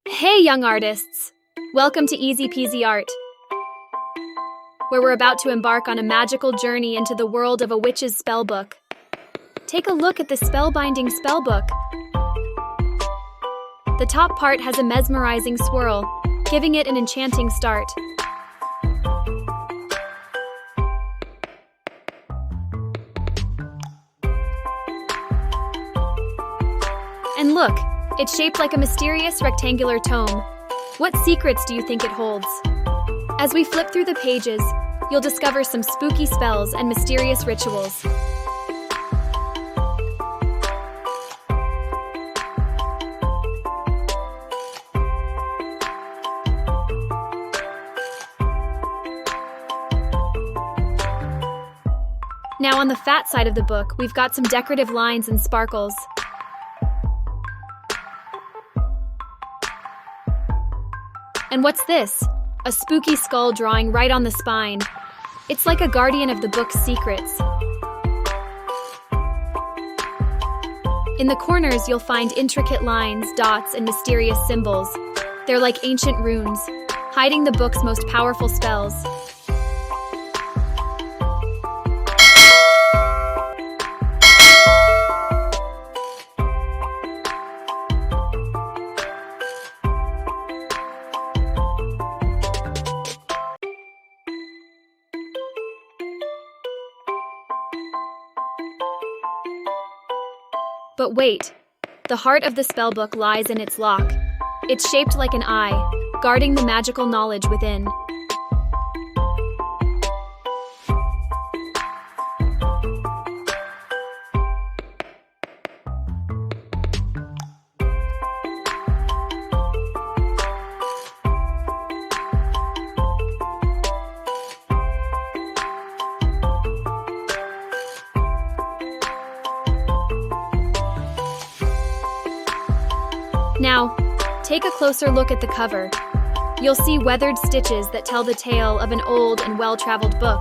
Hey, young artists! Welcome to Easy Peasy Art, where we're about to embark on a magical journey into the world of a witch's spellbook. Take a look at the spellbinding spellbook. The top part has a mesmerizing swirl, giving it an enchanting start. And look, it's shaped like a mysterious rectangular tome. What secrets do you think it holds? As we flip through the pages, you'll discover some spooky spells and mysterious rituals. Now on the fat side of the book, we've got some decorative lines and sparkles. And what's this? A spooky skull drawing right on the spine. It's like a guardian of the book's secrets. In the corners, you'll find intricate lines, dots, and mysterious symbols. They're like ancient runes, hiding the book's most powerful spells. But wait, the heart of the spellbook lies in its lock. It's shaped like an eye, guarding the magical knowledge within. Now, take a closer look at the cover. You'll see weathered stitches that tell the tale of an old and well-traveled book.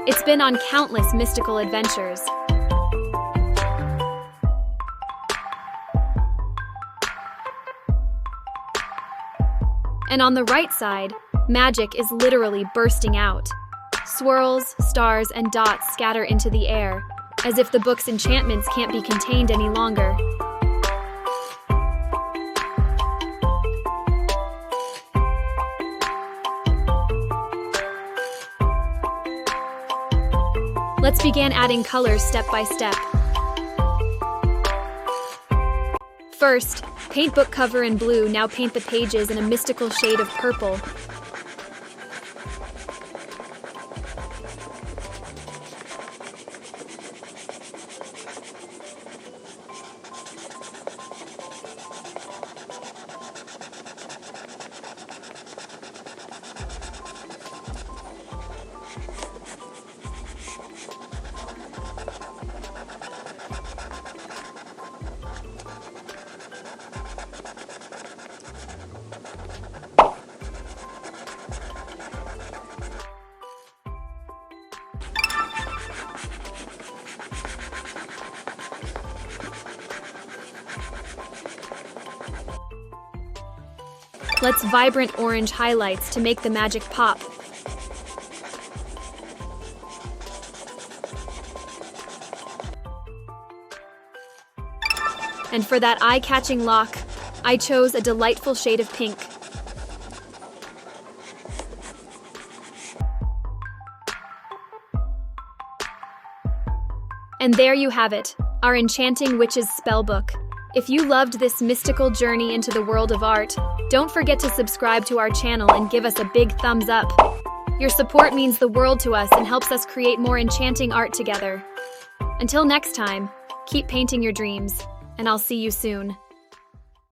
It's been on countless mystical adventures. And on the right side, magic is literally bursting out. Swirls, stars, and dots scatter into the air, as if the book's enchantments can't be contained any longer. Let's begin adding colors step by step. First, paint book cover in blue, now paint the pages in a mystical shade of purple. Let's vibrant orange highlights to make the magic pop. And for that eye-catching lock, I chose a delightful shade of pink. And there you have it, our enchanting witch's spellbook. If you loved this mystical journey into the world of art, don't forget to subscribe to our channel and give us a big thumbs up. Your support means the world to us and helps us create more enchanting art together. Until next time, keep painting your dreams, and I'll see you soon.